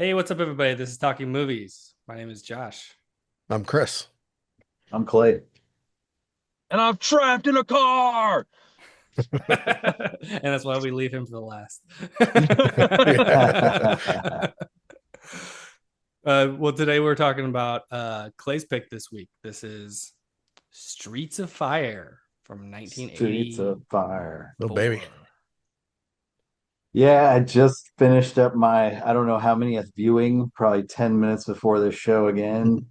Hey, what's up, everybody? This is Talking Movies. My name is Josh. I'm Chris. I'm Clay. And I'm trapped in a car. And that's why we leave him for the last. Yeah. Well, today we're talking about Clay's pick this week. This is Streets of Fire from Streets of 1984. Fire. Oh, baby. Yeah, I just finished up my, I don't know how many viewing, probably 10 minutes before the show again.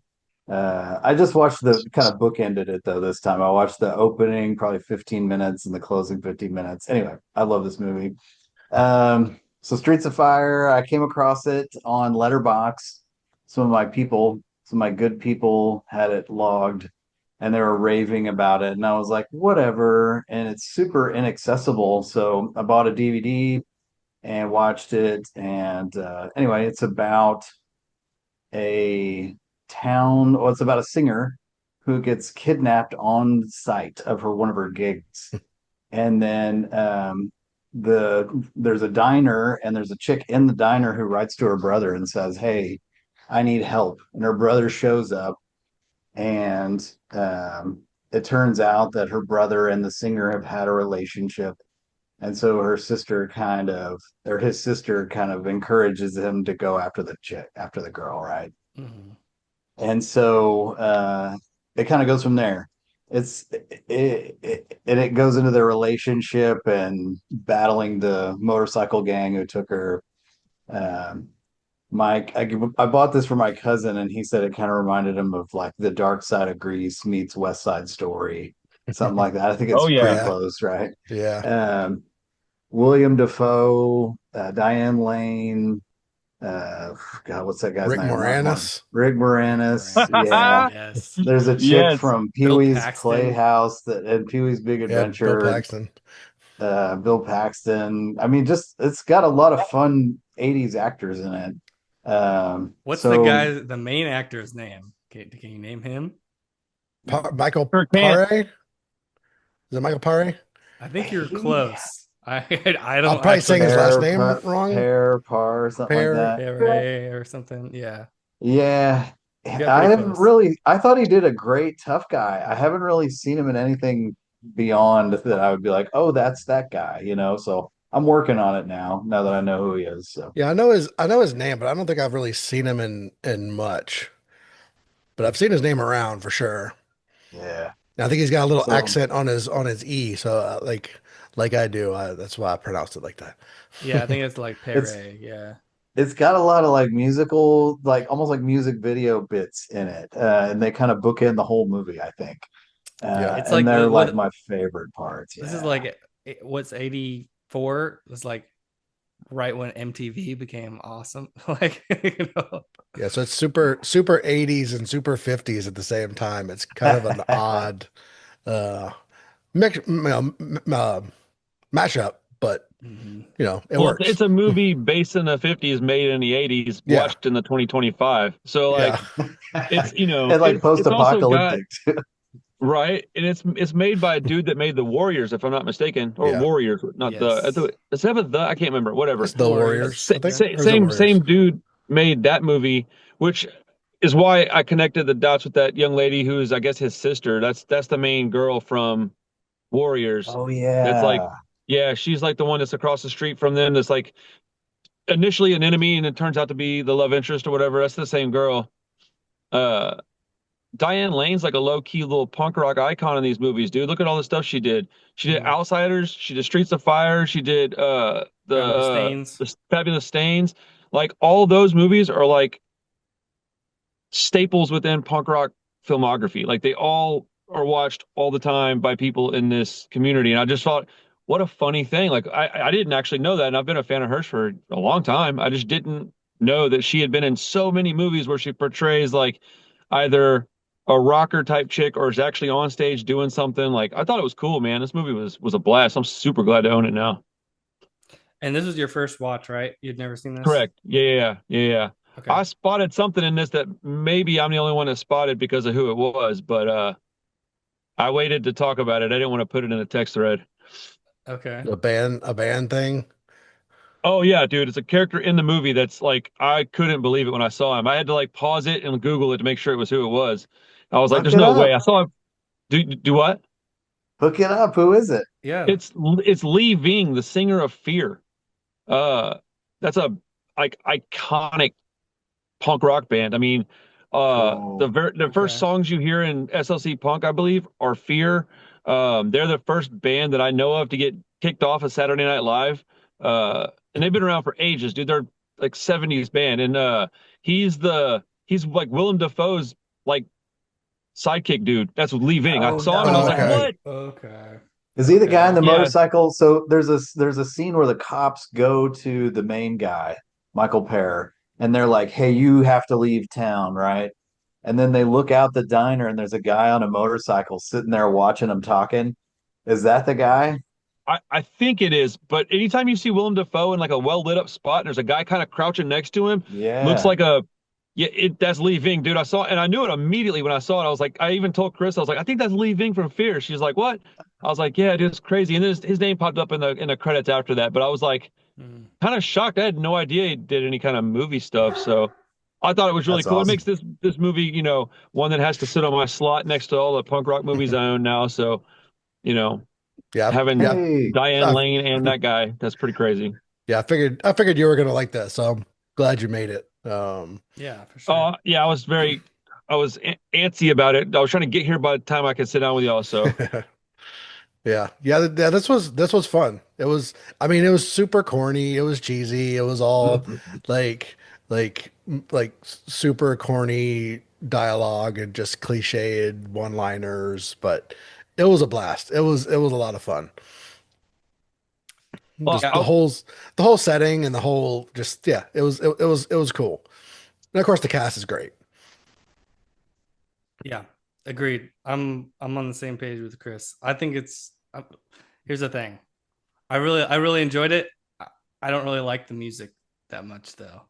I just watched the kind of bookended it though this time. I watched the opening, probably 15 minutes, and the closing 15 minutes. Anyway, I love this movie. So Streets of Fire, I came across it on Letterbox. Some of my good people had it logged and they were raving about it. And I was like, whatever. And it's super inaccessible. So I bought a DVD and watched it. And anyway, it's about a it's about a singer who gets kidnapped on site of one of her gigs. And then there's a diner and there's a chick in the diner who writes to her brother and says, "Hey, I need help." And her brother shows up and it turns out that her brother and the singer have had a relationship. And so his sister kind of encourages him to go after the chick, after the girl, right? Mhm. And so it kind of goes from there. And it goes into their relationship and battling the motorcycle gang who took her. Um, I bought this for my cousin, and he said it kind of reminded him of like the Dark Side of Grease meets West Side Story, something like that. I think Oh it's pretty yeah. Yeah. close, right? Yeah. Um, William Dafoe, Diane Lane, God, what's that guy's Rick name? Moranis. Rick Rick Moranis. Moranis. Yeah. Yes. There's a chick Yes. from Pee Bill Wee's Paxton. Playhouse and Pee Wee's Big Yeah. Bill Adventure, Paxton. Bill Paxton. I mean, just it's got a lot of fun 80s actors in it. What's So the main actor's name? Can you name him? Michael Sure can't. Paré. Is it Michael Paré? I think you're he close. I I'm don't probably saying actually his last Pear, name wrong. Pear, Par, something like Pear. that. Pere or something. Yeah, Yeah. you got pretty close. I thought he did a great tough guy. I haven't really seen him in anything beyond that I would be like, oh, that's that guy, you know? So I'm working on it now that I know who he is. So Yeah, I know his name, but I don't think I've really seen him in much. But I've seen his name around for sure. yeah. And I think he's got a little So accent on his E, so like I do. That's why I pronounced it like that. Yeah, I think it's like it's Pere. Yeah. it's got a lot of like musical, like almost like music video bits in it. And they kind of bookend the whole movie, I think. Yeah. It's And like they're like what my favorite parts. this is Yeah. like what's 84 was like right when MTV became awesome. Like, Yeah, so it's super 80s and super 50s at the same time. It's kind of an odd uh mix, mashup, but Mhm. it Well, works. it's a movie based in the 50s, made in the 80s, Yeah. watched in the 2025. So Yeah. like it's And like it's also got post-apocalyptic too. right, and it's made by a dude that made the Warriors, if I'm not mistaken, or Yeah. Warriors, not Yes. does it have a the? I can't remember. Whatever. It's the Warriors. Warriors, I think. Yeah. Or is it Same Warriors? dude made that movie, which is why I connected the dots with that young lady who's, I guess, his sister. That's the main girl from Warriors. Oh That's like, yeah. yeah, she's like the one that's across the street from them. That's like initially an enemy, and it turns out to be the love interest or whatever. That's the same girl. Uh, Diane Lane's like a low key little punk rock icon in these movies, dude. Look at all the stuff she did. She did Mm. Outsiders. She did Streets of Fire. She did Fabulous Stains. the Fabulous Stains. Like all those movies are like staples within punk rock filmography. Like they all are watched all the time by people in this community. And I just thought, what a funny thing. Like I didn't actually know that. And I've been a fan of hers for a long time. I just didn't know that she had been in so many movies where she portrays like either a rocker type chick or is actually on stage doing something. Like I thought it was cool, man. This movie was a blast. I'm super glad to own it now. And this was your first watch, right? You'd never seen this? Correct. Yeah. Okay. I spotted something in this that maybe I'm the only one that spotted because of who it was, but I waited to talk about it. I didn't want to put it in a text thread. Okay. A band thing. Oh yeah, dude, it's a character in the movie that's like I couldn't believe it when I saw him. I had to like pause it and Google it to make sure it was who it was. I was like, Look "There's it no way." up. I saw him. Do what? Hook it up. Who is it? Yeah. It's Lee Ving, the singer of Fear. Uh, that's a like iconic punk rock band. I mean, Cool. the first Okay. songs you hear in SLC Punk, I believe, are Fear. They're the first band that I know of to get kicked off of Saturday Night Live. And they've been around for ages, dude. They're like 70s band, and he's like Willem Dafoe's like sidekick dude. That's Lee Ving. I Oh saw him and I was Oh, like, okay. no. what? Okay. Is he the guy in Okay. the Yeah, motorcycle? So there's a scene where the cops go to the main guy, Michael Pear, and they're like, "Hey, you have to leave town, right?" And then they look out the diner and there's a guy on a motorcycle sitting there watching them talking. Is that the guy? I think it is. But anytime you see Willem Dafoe in like a well lit up spot and there's a guy kind of crouching next to him, looks Yeah, like a yeah, that's Lee Ving, dude. I saw and I knew it immediately when I saw it. I was like, I even told Chris, I was like, I think that's Lee Ving from Fear. She's like, what? I was like, yeah, it's crazy. And then his name popped up in the credits after that. But I was like, Mm. kind of shocked. I had no idea he did any kind of movie stuff. So I thought it was really that's cool. It makes awesome. this movie, one that has to sit on my slot next to all the punk rock movies I own now. So, you know, Yeah, having yeah, Hey, Diane I, Lane and that guy, that's pretty crazy. yeah. I figured you were gonna like that, so I'm glad you made it. Yeah, for sure. Oh, yeah, I was antsy about it. I was trying to get here by the time I could sit down with y'all. So, yeah. This was fun. It was. I mean, it was super corny. It was cheesy. It was all like super corny dialogue and just cliched one-liners, but it was a blast. It was a lot of fun. well, Just Yeah. the whole setting and the whole just yeah. It was cool. And of course, the cast is great. Yeah. Agreed. I'm on the same page with Chris. I think here's the thing. I really enjoyed it. I don't really like the music that much though.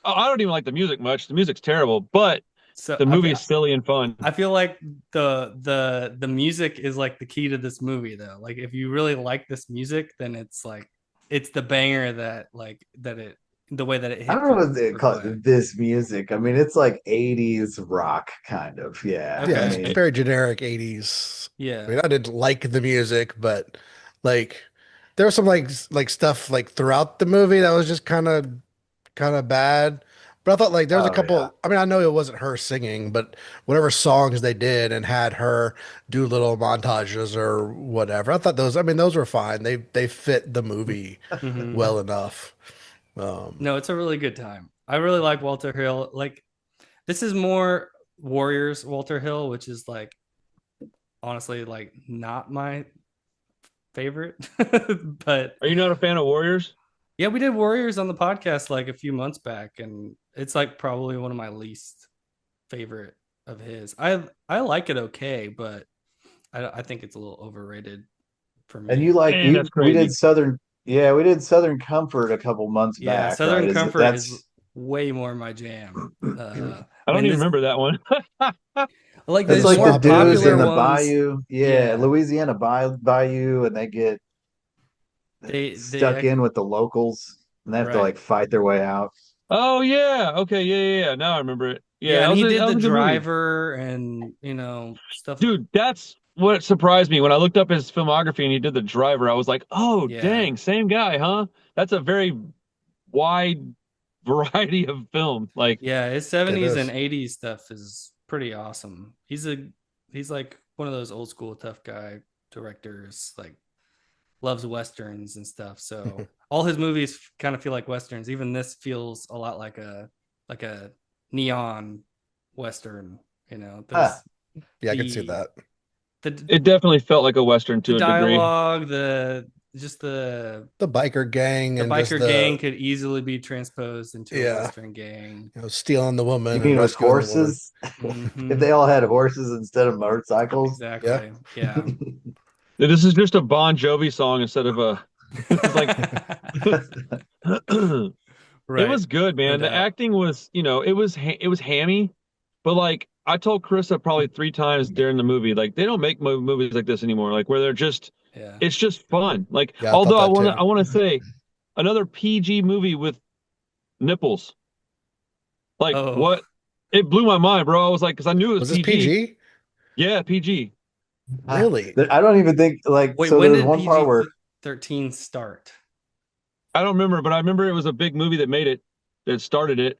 I don't even like the music much. The music's terrible, but So the movie is silly and fun. I feel like the music is like the key to this movie though. Like if you really like this music, then it's like it's the banger that like that it the way that it I hit don't know what they for call Clay. it, this music. I mean, it's like 80s rock kind of. Yeah. Yeah, I Okay. it's mean, very generic 80s. I Yeah. mean, I didn't like the music, but like there was some like stuff like throughout the movie that was just kind of bad. But I thought like there was a oh yeah. couple. I mean, I know it wasn't her singing, but whatever songs they did and had her do little montages or whatever. I thought those. I mean, those were fine. They fit the movie Hmm. well enough. No, it's a really good time. I really like Walter Hill. Like this is more Warriors Walter Hill, which is like honestly like not my favorite. But Are you not a fan of Warriors? yeah, we did Warriors on the podcast like a few months back, and it's like probably one of my least favorite of his. I like it okay, but I think it's a little overrated for And you me. like Man, you that's we did crazy. Southern, yeah, we did Southern Comfort a couple months Yeah, back, right? Southern Is it Comfort is that's way more my jam. I I don't mean, even this remember that one. like it's It's the just like the more popular dudes in popular the music. ones. bayou. Yeah, Yeah, Louisiana bayou, and they get they stuck in with the locals and they have to right. like fight their way out. Oh yeah, okay, yeah. Now I remember it. Yeah, Yeah, and he that did the was a good movie, driver and stuff. dude. That's what surprised me when I looked up his filmography and he did the driver. I was like, oh Yeah, dang, same guy, huh? That's a very wide variety of film. Like, yeah, his It 70s and is. 80s stuff is pretty awesome. He's like one of those old school tough guy directors, like loves westerns and stuff. So all his movies kind of feel like westerns. Even this feels a lot like a neon western. Huh. There's Yeah, I can see the that. the it definitely felt like a western the to a degree. dialogue, the just the The biker gang the and just biker gang the could easily be transposed into a yeah, western gang. stealing the You woman and mean with rescuing the woman. horses? If Hmm. they all had horses instead of motorcycles. Yeah. Exactly. Yeah. This is just a Bon Jovi song instead of a. This is like. It Right. was good, No man. The doubt. acting was, it was hammy, but like I told Carissa probably three times during the movie, like they don't make movies like this anymore, like where they're just, Yeah. it's just fun. Like, Yeah, I thought although that too. I want to say, another PG movie with nipples. Like Oh, what? It blew my mind, bro. I was like, because I knew it was Was this PG. PG? Yeah, PG. Really? I don't even think like wait, so. when There's did one part PG where 13 start? I don't remember, but I remember it was a big movie that made it, that started it.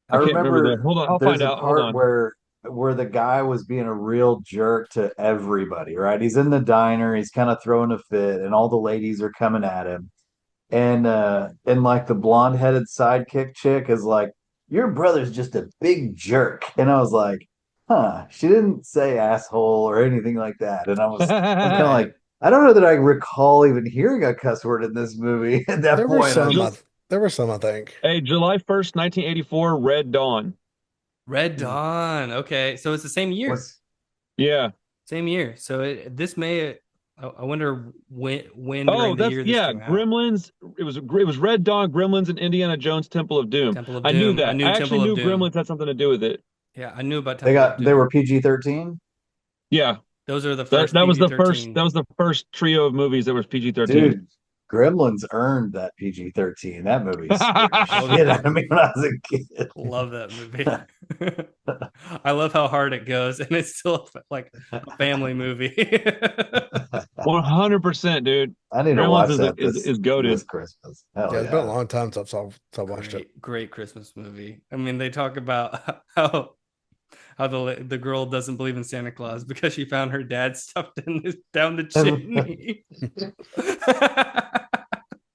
I I can't remember the. remember Hold on, I'll there's find a out. Hold part on. where the guy was being a real jerk to everybody, right? He's in the diner, he's kind of throwing a fit, and all the ladies are coming at him. And like the blonde-headed sidekick chick is like, your brother's just a big jerk. And I was like, huh, she didn't say asshole or anything like that. And I'm kind of Right. like, I don't know that I recall even hearing a cuss word in this movie at that There were point. I some. Ju- just There were some, I think. Hey, July 1st, 1984, Red Dawn. Red Hmm. Dawn. Okay, so it's the same year. was Yeah. Same year. So this may. I wonder when Oh, during the that's year this yeah. came out. Gremlins. It was Red Dawn, Gremlins, and Indiana Jones Temple of Doom. Temple of I knew Doom. I that. knew I actually Temple of knew Doom. Gremlins had something to do with it. Yeah, I knew about Temple of they were Doom. PG-13? Yeah. Those are the That first that was PG the first 13. that was the first trio of movies that was PG-13. Dude, Gremlins earned that PG-13. That movie scared the shit Totally. out of me when I was a kid. Love that movie. I love how hard it goes, and it's still like a family movie. 100%, dude. I need to Gremlins watch is that is this goated. Christmas. Yeah, Hell it's been a yeah. long time since I watched it. Great Christmas movie. I mean, they talk about how the girl doesn't believe in Santa Claus because she found her dad stuffed down the chimney.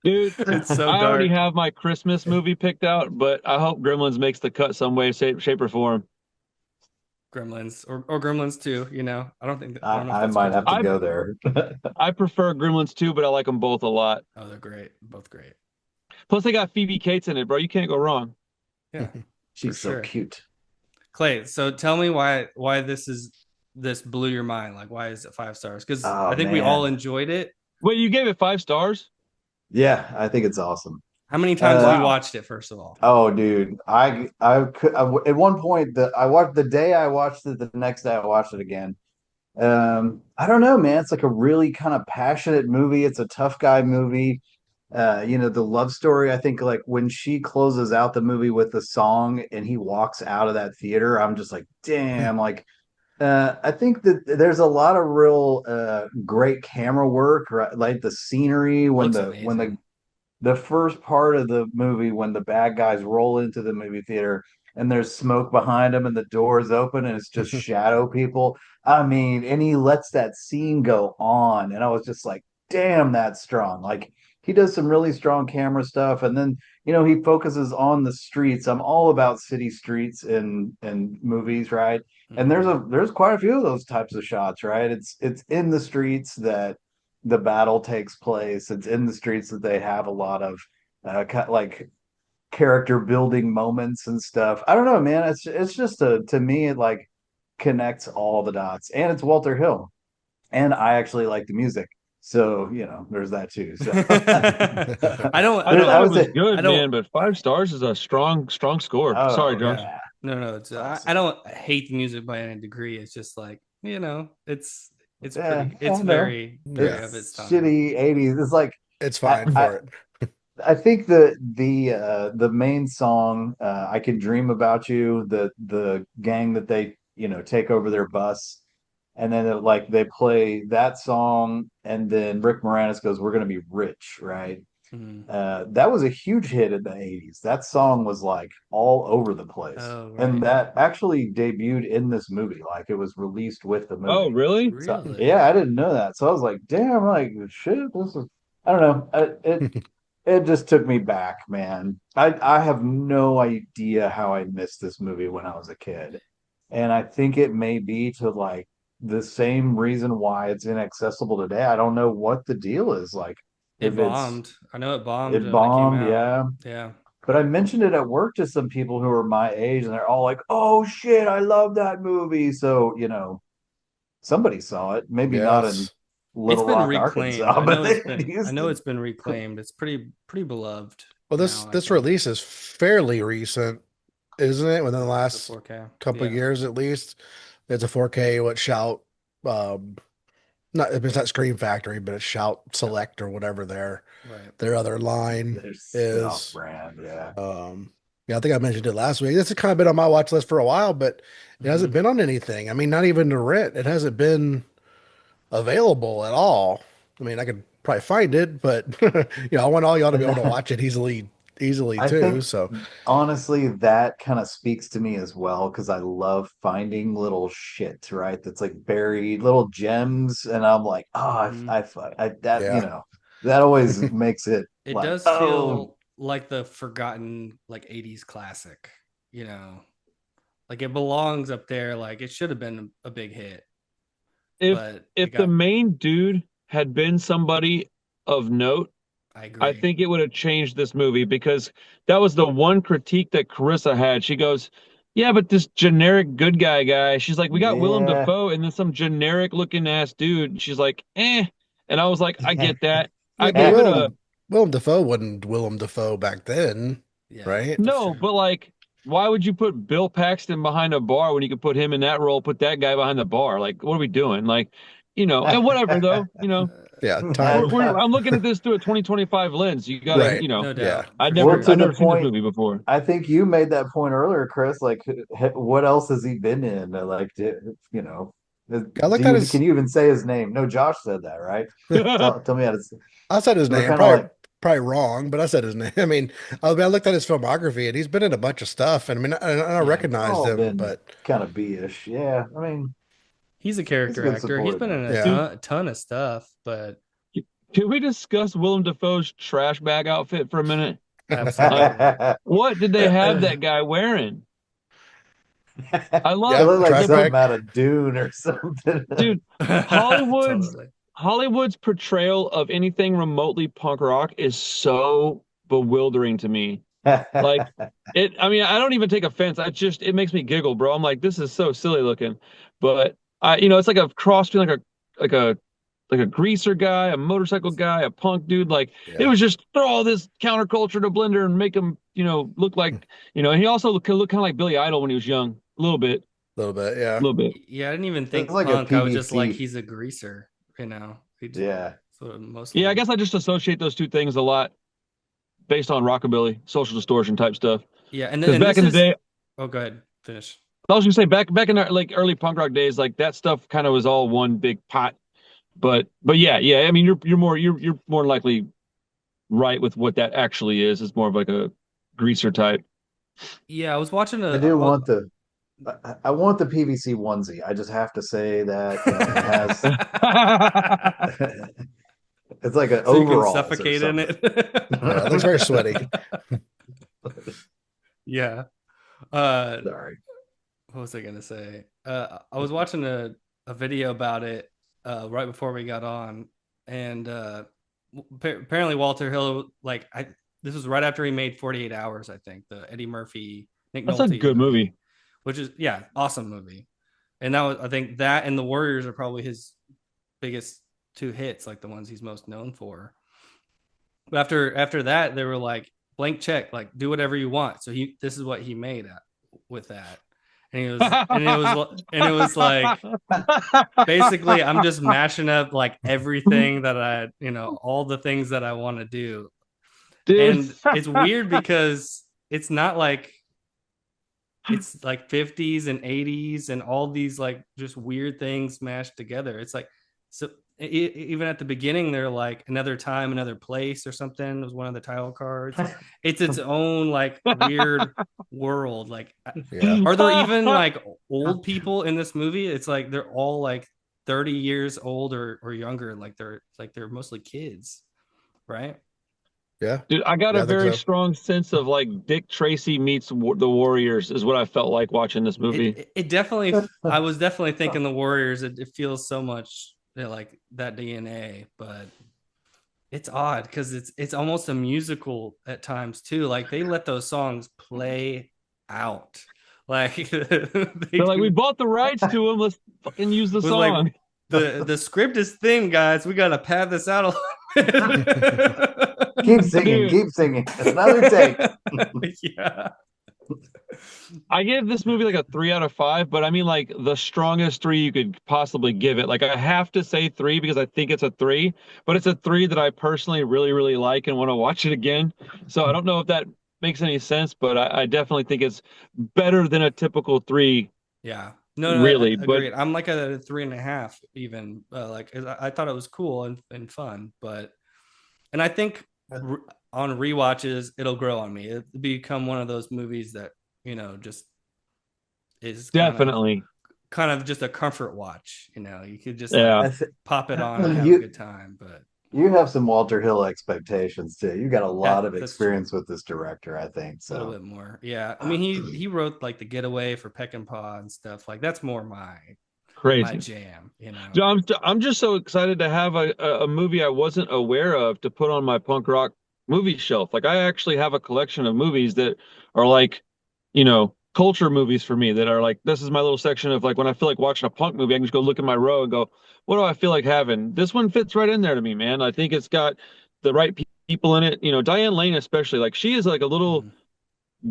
Dude, It's so I already dark. have my Christmas movie picked out, but I hope Gremlins makes the cut some way, shape, or form. Gremlins or Gremlins too. I don't know if I that's might have to Christmas. I go there. I prefer Gremlins too, but I like them both a lot. Oh, they're great. Both great. Plus, they got Phoebe Cates in it, bro. You can't go wrong. Yeah, for She's so sure. cute. Clay, so tell me why this blew your mind. Like, why is it 5 stars? Because I Oh think we all man. enjoyed it. Wait, you gave it 5 stars? Yeah, I think it's awesome. How many times have you Uh Wow. watched it? First of all, oh dude. At one point I watched the day I watched it, the next day I watched it again. I don't know, man. It's like a really kind of passionate movie. It's a tough guy movie. The love story, I think like when she closes out the movie with the song and he walks out of that theater, I'm just like, damn, like I think that there's a lot of real great camera work, right? Like the scenery when looks the amazing. first part of the movie when the bad guys roll into the movie theater and there's smoke behind them and the doors open and it's just shadow people. I mean, and he lets that scene go on, and I was just like, damn, that's strong. Like he does some really strong camera stuff, and then he focuses on the streets. I'm all about city streets in movies, right? And Hmm. there's quite a few of those types of shots, right? It's in the streets that the battle takes place. It's in the streets that they have a lot of like character building moments and stuff. I don't know, man. It's just to me it like connects all the dots, and it's Walter Hill, and I actually like the music, so there's that too. So I don't. I I I thought don't. it would was say, I good, don't. man, but 5 stars is a strong score. Sorry, oh Josh. Yeah. yeah, No, no. it's I awesome. don't hate the music by any degree. It's just like it's Yeah, pretty. I It's know. very Yeah, of its It's time. shitty '80s. It's like it's I, fine I for it. I think the main song, "I Can Dream About You," the gang that they take over their bus, and then like they play that song, and then Rick Moranis goes, "We're gonna be rich," right? Mhm. That was a huge hit in the '80s. That song was like all over the place, Oh and right. that actually debuted in this movie. Like it was released with the Oh, movie. really? So Really? yeah, I didn't know that. So I was like, damn, like shit, this is. I don't know. It just took me back, man. I have no idea how I missed this movie when I was a kid. And I think it may be to like the same reason why it's inaccessible today. I don't know what the deal is. Like It if bombed. I know it bombed it when it came bombed, out. yeah. Yeah. But I mentioned it at work to some people who are my age and they're all like, "Oh shit, I love that movie." So, somebody saw it. Maybe not in Yes. It's Little been Rock, reclaimed. Arkansas, but in I know Houston. it's been reclaimed. It's pretty beloved Well, this now, I this think. release is fairly recent, isn't it? Within the The last 4K. couple of Yeah. years, at least. It's a 4K what shout um not it's not Scream Factory, but it's Shout Select or whatever Right. their other line There's off is. brand, yeah. Yeah, I think I mentioned it last week. This has kind of been on my watch list for a while, but it hasn't Mhm. been on anything. I mean, not even to rent. It hasn't been available at all. I mean, I could probably find it, but I want all y'all to be able to watch it easily I too. think So honestly that kind of speaks to me as well because I love finding little shit, right? That's like buried little gems, and I'm like, oh, Mhm. I that yeah, that always makes it It like, does oh, feel like the forgotten like 80s classic, you know. Like it belongs up there, like it should have been a big hit, If but it if the got main dude had been somebody of note, I I agree. think it would have changed this movie because that was the one critique that Carissa had. She goes, "Yeah, but this generic good guy." She's like, "We got Willem yeah. Dafoe and then some generic looking ass dude." She's like, "Eh," and I was like, "I get that." yeah, I but gave it a Willem Dafoe wasn't Willem Dafoe back then, Yeah, right? that's no, true. but like, why would you put Bill Paxton behind a bar when you could put him in that role? Put that guy behind the bar. Like, what are we doing? Like, and whatever though. Yeah, I time, I'm looking at this through a 2025 lens. You gotta, right? no Yeah, doubt for sure. To I'd the never seen this point, movie before. I think you made that point earlier, Chris. Like, what else has he been in? Like, I looked at his. can you even say his name? No, Josh said that, right? Tell me how to. I said his So we're name, kind of like, probably wrong, but I said his name. I looked at his filmography, and he's been in a bunch of stuff, and I Yeah, they've recognized all him, been but kind of B-ish. Yeah, I mean, he's a he's a character good actor. He's supporting been in actor. a yeah. ton of stuff, but Can we discuss Willem Dafoe's trash bag outfit for a minute? Like, absolutely. what did they have that guy wearing? I It love Yeah, looked like trash the something bag. out of Dune or something. dude. Hollywood's Totally. Hollywood's portrayal of anything remotely punk rock is so bewildering to me. Like I mean, I don't even take offense. It makes me giggle, bro. I'm like, this is so silly looking. But it's like a cross between like a greaser guy, a motorcycle guy, a punk dude. Like it Yeah, was just throw all this counterculture to blender and make him, look like, and he also looked kind of like Billy Idol when he was young, a little bit. a Yeah, little bit. Yeah, I didn't even It's think like a punk. I was just like, PVC. he's a greaser, you know. He just, Yeah. so mostly. Yeah, I guess I just associate those two things a lot based on rockabilly, social distortion type stuff. Yeah, Because and back this in the is. day, Oh, go ahead. Finish. I was gonna say back in our like early punk rock days, like that stuff kind of was all one big pot. But yeah. I mean, you're more likely right with what that actually is. It's more of like a greaser type. Yeah, I was watching I a. do want I want the PVC onesie. I just have to say that, it has it's like an So you can overalls or suffocate in something. it. yeah. It looks very sweaty. Yeah. Uh, Sorry. what was I gonna say? I was watching a video about it right before we got on, and apparently Walter Hill, like this was right after he made 48 Hours, I think, the Eddie Murphy Nick That's a Nolte good movie, movie. which is yeah, awesome movie. And that was I think that and The Warriors are probably his biggest two hits, like the ones he's most known for. But after that, they were like blank check, like do whatever you want. So this is what he made with that, and it was like basically I'm just mashing up like everything that all the things that I want to do, Dude. and it's weird because it's like 50s and 80s and all these like just weird things mashed together. It's like so even at the beginning they're like another time another place or something was one of the title cards. It's its own like weird world. Like Yeah, are there even like old people in this movie? It's like they're all like 30 years old or younger. They're mostly kids, right? yeah, Dude, I got yeah. a I think very so. strong sense of like Dick Tracy meets the Warriors is what I felt like watching this movie. It definitely I was definitely thinking the Warriors. It feels so much like that DNA, but it's odd because it's almost a musical at times too. Like they let those songs play out. Like they They're like, we do bought the rights to them. Let's fucking use the was like song. the script is thin, guys. We gotta pad this out a little bit. Keep singing, Dude, keep singing. Another take. Yeah. I give this movie like a 3 out of 5, but I mean like the strongest three you could possibly give it. Like I have to say three because I think it's a three, but it's a three that I personally really, really like and want to watch it again. So I don't know if that makes any sense, but I definitely think it's better than a typical three, Yeah. No, really. But agreed. I'm like at a 3.5 even. Like I thought it was cool and fun, but and I think on rewatches it'll grow on me. It'll become one of those movies that just is definitely, kind of just a comfort watch. You could just like yeah. pop it on and have a you good time. But you have some Walter Hill expectations too. You got a lot yeah, of that's true. experience with this director, I think. A little So bit more. Yeah. I mean, he wrote like The Getaway for Peck and Paw and stuff. Like that's more my Crazy. jam. I'm just so excited to have a movie I wasn't aware of to put on my punk rock movie shelf. Like I actually have a collection of movies that are like, culture movies for me that are like this is my little section of like when I feel like watching a punk movie, I can just go look at my row and go, what do I feel like having? This one fits right in there to me, man. I think it's got the right people in it. Diane Lane especially, like she is like a little Mhm.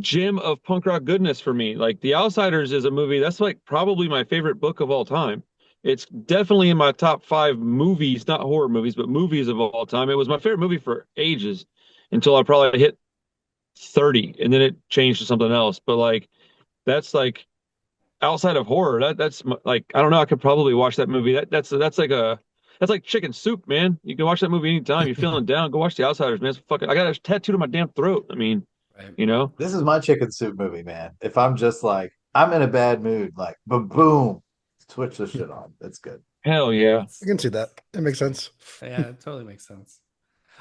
gem of punk rock goodness for me. Like The Outsiders is a movie that's like probably my favorite book of all time. It's definitely in my top 5 movies, not horror movies, but movies of all time. It was my favorite movie for ages until I probably hit 30 and then it changed to something else. But like that's like outside of horror, like I don't know, I could probably watch that movie. That's like chicken soup, man. You can watch that movie anytime. You're feeling down, go watch The Outsiders, man. It's fucking I got a tattooed on my damn throat. I mean, Right. you know? this is my chicken soup movie, man. If I'm just like I'm in a bad mood, like boom, switch this shit on. That's good. Hell yeah. I can see that. It makes sense. Yeah, it totally makes sense.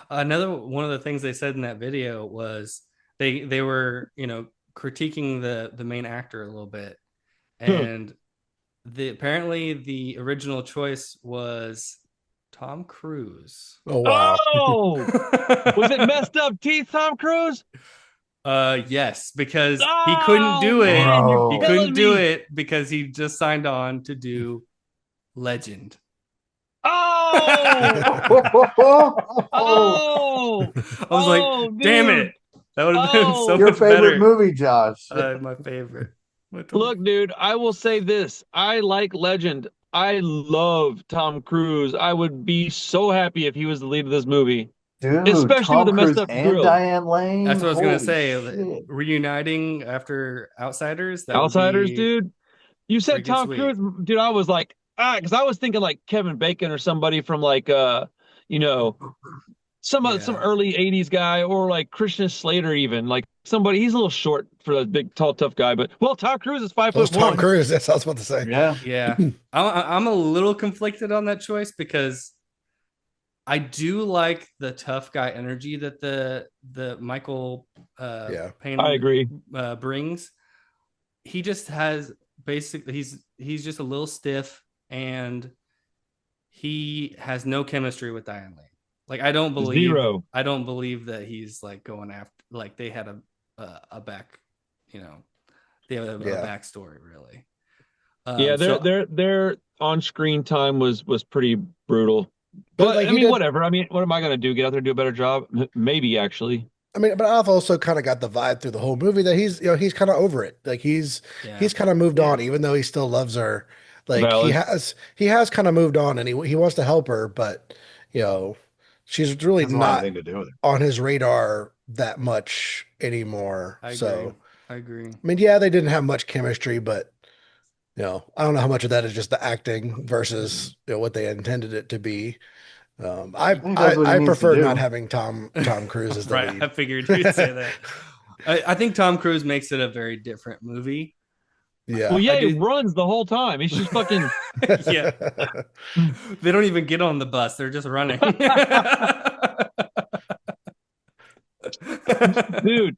Another one of the things they said in that video was they were critiquing the main actor a little bit, and apparently the original choice was Tom Cruise. Oh wow. Oh, was it messed up teeth, Tom Cruise? Yes, because he couldn't Oh do it. man, you're He Bro. couldn't killing do me. it because he just signed on to do Legend. Oh, oh, I was like, oh, damn it. dude. That would have been so Oh, Your much favorite better. movie, Josh. My favorite. look, dude, I will say this. I like Legend. I love Tom Cruise. I would be so happy if he was the lead of this movie, Dude, especially with Tom the messed Cruise up and grill. Diane Lane. That's what I was gonna Holy say. shit. Reuniting after Outsiders, that would Outsiders, be dude. You said freaking Tom sweet. Cruise, dude. I was like, because I was thinking like Kevin Bacon or somebody from like you know, some Yeah. early '80s guy, or like Christian Slater, even like somebody. He's a little short for a big, tall, tough guy, but well, Tom Cruise is five Well, foot it's Tom one. Cruise. That's what I was about to say. Yeah. Yeah. I'm a little conflicted on that choice because I do like the tough guy energy that the Michael Yeah. I Payne agree. brings. He just has basically he's just a little stiff and he has no chemistry with Diane Lane. Like Zero. I don't believe that he's like going after like they had a back, you know, they have a Yeah. backstory really. Yeah, So their on screen time was pretty brutal. But But like I he mean, did, whatever. I mean, what am I gonna do? Get out there and do a better job? Maybe actually. I mean, but I've also kind of got the vibe through the whole movie that he's kind of over it. Like yeah, he's kind of moved Yeah. on, even though he still loves her. Like Valid. he has kind of moved on, and he wants to help her, but you know, she's really Doesn't want not anything to do with it. on his radar that much anymore. I agree. So, I agree. I mean, yeah, they didn't have much chemistry, but I don't know how much of that is just the acting versus what they intended it to be. He does what he I needs to prefer not do. having Tom Cruise as the Right. I lead. figured you'd say that. I think Tom Cruise makes it a very different movie. Well, Yeah. I yeah, he do. runs the whole time. He's just fucking. Yeah. They don't even get on the bus. They're just running. Dude,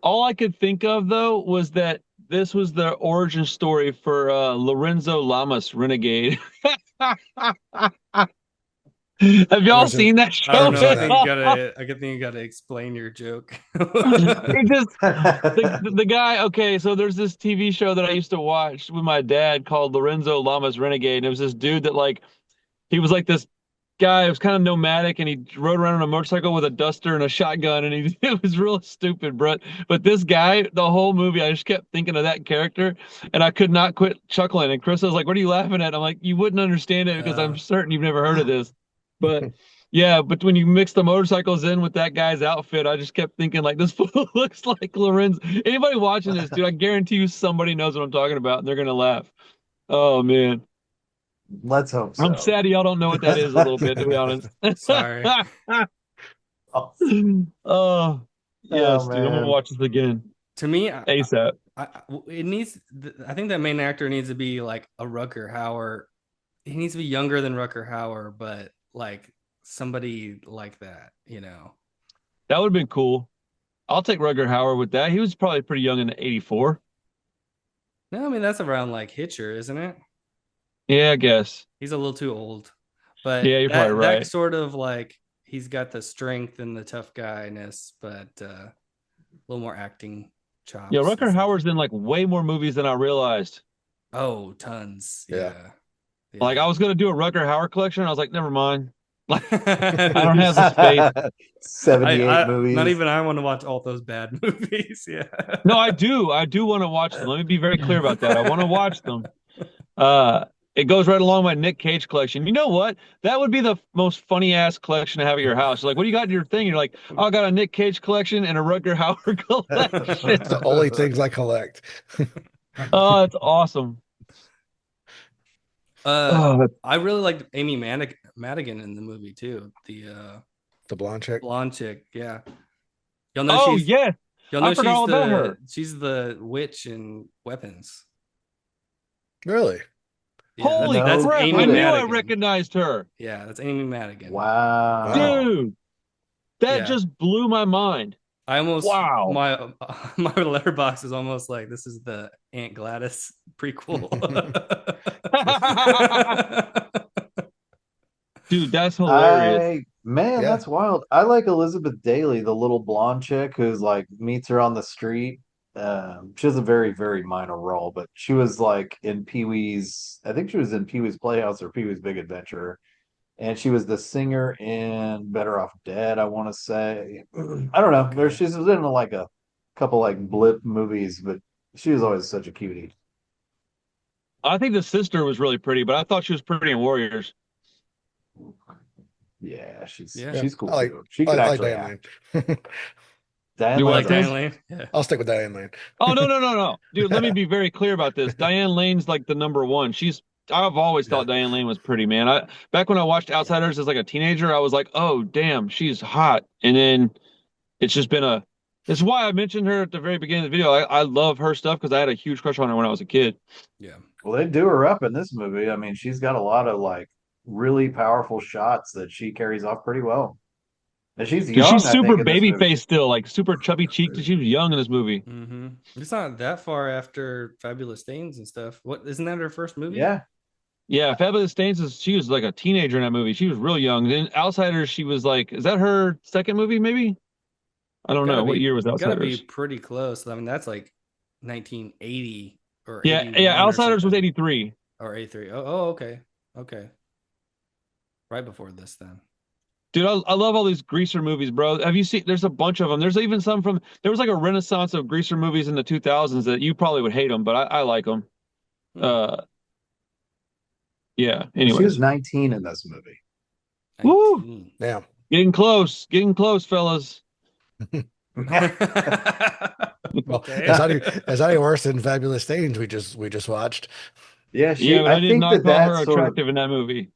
all I could think of though was that this was the origin story for Lorenzo Lamas Renegade. Have y'all Never seen, seen that I don't never show know. seen I at that. think you all? gotta. I think you gotta explain your joke. It just the guy. Okay, so there's this TV show that I used to watch with my dad called Lorenzo Lamas Renegade, and it was this dude that like he was like this guy who was kind of nomadic, and he rode around on a motorcycle with a duster and a shotgun, and it was real stupid, bro. But this guy, the whole movie, I just kept thinking of that character, and I could not quit chuckling. And Chris was like, "What are you laughing at?" I'm like, "You wouldn't understand it because I'm certain you've never heard of this." But yeah, but when you mix the motorcycles in with that guy's outfit, I just kept thinking like, this fool looks like Lorenz. Anybody watching this, dude, I guarantee you somebody knows what I'm talking about, and they're gonna laugh. Oh man. Let's hope I'm so. sad y'all don't know what that is a little bit, to be honest. Sorry. Oh, Oh, oh, yes, dude. I'm gonna man. watch this again To me, ASAP. it needs. I think that main actor needs to be like a Rucker Hauer. He needs to be younger than Rucker Hauer, but like somebody like that, you know. That would have been cool. I'll take Rutger Hauer with that. He was probably pretty young in '84. No, I mean that's around like Hitcher, isn't it? Yeah, I guess. He's a little too old, but Yeah, you're probably that right. sort of like he's got the strength and the tough guyness, but a little more acting Yeah, chops and Rutger stuff. Hauer's in like way more movies than I realized. Oh, tons. Yeah. Yeah. Like Yeah. I was gonna do a Rutger Hauer collection. I was like, never mind. Like I don't have the space. 78 Not movies. even I want to watch all those bad movies. Yeah. No, I do. I do want to watch them. Let me be very clear about that. I want to watch them. Uh, it goes right along my Nick Cage collection. You know what? That would be the most funny ass collection to have at your house. Like, what do you got in your thing? You're like, oh, I got a Nick Cage collection and a Rutger Hauer collection. The only things I collect. Oh, that's awesome. Uh, Oh, I really liked Amy Madigan in the movie too. The The blonde chick. blonde chick. Yeah. Y'all know oh yes, y'all I know forgot all about her. she's the witch in Weapons. Really? Yeah, Holy that's No crap! Amy I knew kidding. I Madigan. recognized her. Yeah, that's Amy Madigan. Wow. Wow. Dude, that Yeah. just blew my mind. I almost Wow. my letterbox is almost like this is the Aunt Gladys prequel. Dude, that's hilarious. Man, Yeah. that's wild. I like Elizabeth Daily, the little blonde chick who's like meets her on the street. She has a very, very minor role, but she was like in Pee-wee's, I think she was in Pee-wee's Playhouse or Pee-wee's Big Adventure. And she was the singer in Better Off Dead, I want to say. I don't know. Okay. She's in like a couple like blip movies, but she was always such a cutie. I think the sister was really pretty, but I thought she was pretty in Warriors. Yeah, she's Yeah. Yeah. she's cool I like too. She I could like actually Diane act. Lane. Diane Do You what, like Lane's Diane Chris? awesome. Lane? Yeah. I'll stick with Diane Lane. Oh no, no, no, no. Dude, let me be very clear about this. Diane Lane's like the number one. I've always Yeah. thought Diane Lane was pretty, man. I back when I watched Outsiders as like a teenager, I was like, oh damn, she's hot. And then it's just been a it's why I mentioned her at the very beginning of the video. I love her stuff because I had a huge crush on her when I was a kid. Yeah. Well, they do her up in this movie. I mean, she's got a lot of like really powerful shots that she carries off pretty well. And she's Dude, she's young, I super think, in this baby movie. faced still, like super chubby cheeked. She was young in this movie. Mm-hmm. It's not that far after Fabulous Stains and stuff. What isn't that her first movie? Yeah. Yeah, Fabulous Stains she was like a teenager in that movie. She was real young. Then Outsiders, she was like, is that her second movie, maybe? I don't know. What year was Gotta be Outsiders? pretty close. I mean, that's like 1980 or Yeah, yeah, 81 or Outsiders was something. 83. Or 83. Okay. Okay. Right before this then. Dude, I love all these greaser movies, bro. Have you seen there's a bunch of them. There's even some there was like a renaissance of greaser movies in the 2000s that you probably would hate them, but I like them. Hmm. Yeah, She was anyways. 19 in this movie. Woo! 19. Yeah. Getting close, fellas. Well, Okay. it's not any worse than Fabulous Stains we just watched. Yeah, Yeah, but I they did think not call that her sort of, attractive in that movie.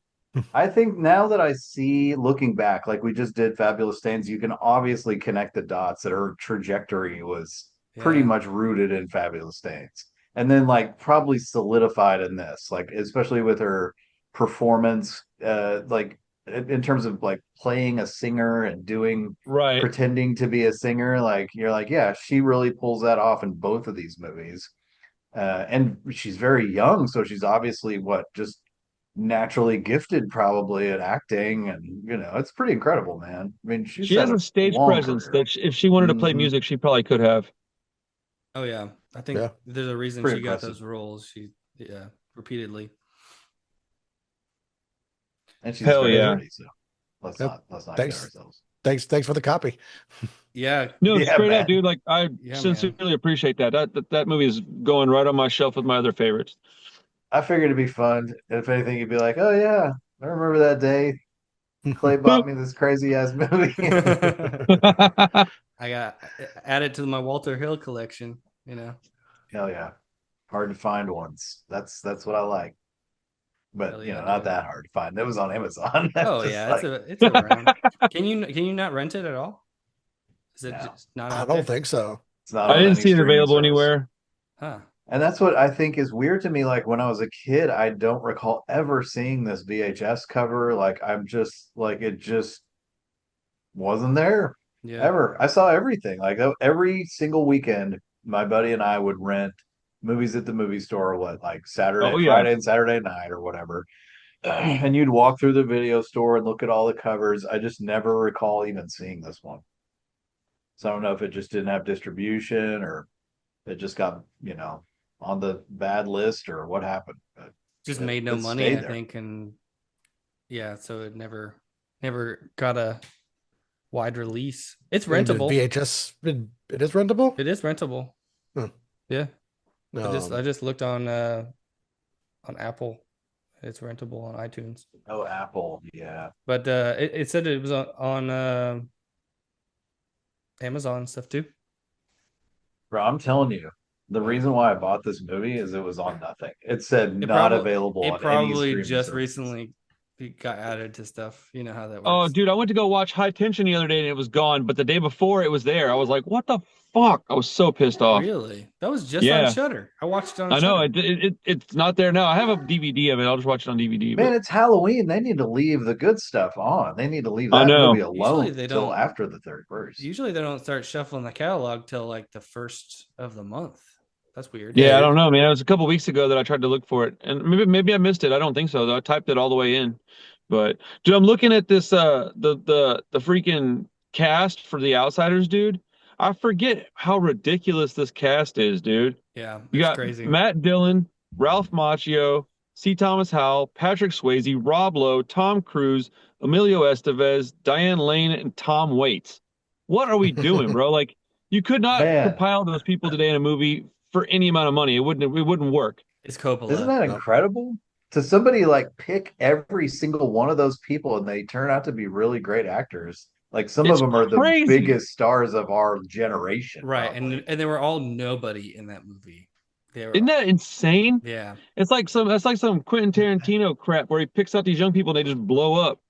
I think now that I see looking back, like we just did Fabulous Stains, you can obviously connect the dots that her trajectory was pretty Yeah. much rooted in Fabulous Stains. And then like probably solidified in this, like especially with her performance, like in terms of like playing a singer and doing Right. pretending to be a singer, like you're like, yeah, she really pulls that off in both of these movies. And she's very young, so she's obviously just naturally gifted probably at acting, and it's pretty incredible, man. I mean, she's She had has a a stage long presence career. that if she wanted to play Hmm. music, she probably could have. Oh yeah. I think Yeah. there's a reason Pretty she got impressive. those roles. She repeatedly. and she's Hell very yeah. pretty. So Yep. let's not kid Thanks. ourselves. Thanks for the copy. Yeah, No, Yeah, straight up, man. dude. Like I yeah, man. sincerely appreciate that. That movie is going right on my shelf with my other favorites. I figured it'd be fun. If anything, you'd be like, "Oh yeah, I remember that day Clay bought me this crazy ass movie." I got added to my Walter Hill collection. You know, Hell yeah, hard to find ones. That's what I like. But hell yeah, not dude. that hard to find. It was on Amazon. That's Oh just yeah, like it's around. Can you not rent it at all? Is it no, just not I out don't there? think so. it's not I on didn't any see it streaming available service. anywhere. Huh. And that's what I think is weird to me. Like when I was a kid, I don't recall ever seeing this VHS cover. Like I'm just like it just wasn't there Yeah. ever. I saw everything. Like every single weekend, my buddy and I would rent movies at the movie store, what, like Oh yeah. Friday and Saturday night or whatever. And you'd walk through the video store and look at all the covers. I just never recall even seeing this one. So I don't know if it just didn't have distribution or it just got, on the bad list or what happened. But Just it, made no it money, stayed I there. think, and yeah, so it never got a wide release. It's And the rentable. VHS, it is rentable. It is rentable. Huh. Yeah. I Um, just looked on Apple. It's rentable on iTunes. Oh, Apple. Yeah. But it said it was on Amazon and stuff too. Bro, I'm telling you, the But reason why I bought this movie is it was on nothing. It said it not probably available it on any probably streaming just services. recently got added to stuff. You know how that Oh, works. dude, I went to go watch High Tension the other day and it was gone, but the day before it was there. I was like, what the fuck? I was so pissed off. Really? That was just on Yeah, Shutter. I watched it on I know Shutter. it's not there now. I have a DVD of it. I'll just watch it on DVD, Man, but it's Halloween. They need to leave the good stuff on. They need to leave I that movie know. alone till after the 31st. Usually they don't start shuffling the catalog till like the first of the month. That's weird. Yeah, I yeah, don't know, man. It was a couple weeks ago that I tried to look for it, and maybe I missed it. I don't think so, though. I typed it all the way in. But dude, I'm looking at this the freaking cast for The Outsiders, dude. I forget how ridiculous this cast is, dude. Yeah, You it's got crazy. Matt Dillon, Ralph Macchio, C. Thomas Howell, Patrick Swayze, Rob Lowe, Tom Cruise, Emilio Estevez, Diane Lane, and Tom Waits. What are we doing, bro? Like, you could not Man, compile those people today in a movie for any amount of money. It wouldn't work. It's isn't Coppola. that no. incredible? To somebody like pick every single one of those people and they turn out to be really great actors. Like some of It's them are the crazy. biggest stars of our generation, Right. probably. And they were all nobody in that movie. They were Isn't that insane? yeah. That's like some Quentin Tarantino crap where he picks out these young people and they just blow up.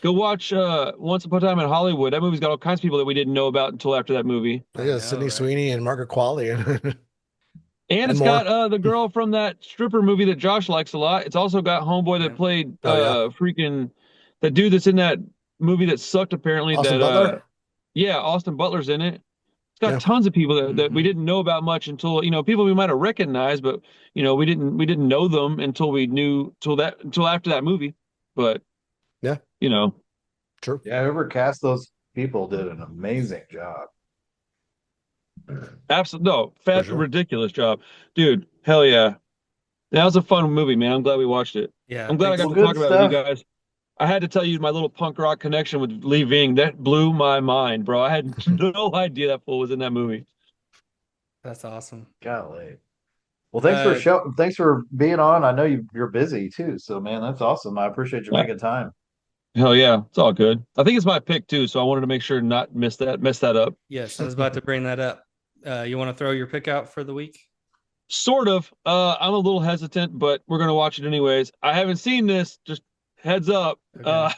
Go watch Once Upon a Time in Hollywood. That movie's got all kinds of people that we didn't know about until after that movie. I Yeah, know, Sydney right? Sweeney and Margaret Qualley and And and it's got more. the girl from that stripper movie that Josh likes a lot. It's also got homeboy Yeah. that played Oh yeah, freaking that dude that's in that movie that sucked apparently Austin that Butler. yeah, Austin Butler's in it. It's got Yeah, tons of people that we Mm-hmm. didn't know about much until, people we might have recognized, but we didn't know them until we knew until after that movie. But yeah, you know, true. Yeah, whoever cast those people did an amazing job. absolutely no, For fat sure. ridiculous job. Dude, hell yeah. That was a fun movie, man. I'm glad we watched it. Yeah, I'm glad I got Well, to good talk about it with you stuff. guys. I had to tell you my little punk rock connection with Lee Ving. That blew my mind, bro. I had no idea that fool was in that movie. that's awesome. Golly. Well, Uh thanks for being on. I know you're busy too, so man, that's awesome. I appreciate you Yeah. making time. Hell yeah, it's all good. I think it's my pick too, so I wanted to make sure not mess that up. yes, I was about to bring that up. You want to throw your pick out for the week? Sort of. I'm a little hesitant, but we're gonna watch it anyways. I haven't seen this. Just heads up. Okay.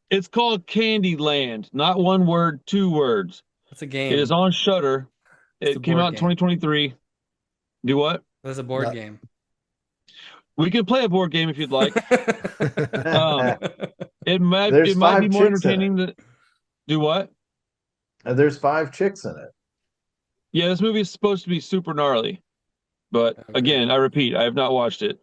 It's called Candyland. Not one word, two words. That's a It is game. on Shutter. It's a It came board out in game. 2023. Do what? That's a board Not, game. We can play a board game if you'd like. Um, it might There's it might be five more chicks in it. entertaining than do what? And there's five chicks in it. Yeah, this movie is supposed to be super gnarly, but Okay. again, I repeat, I have not watched it.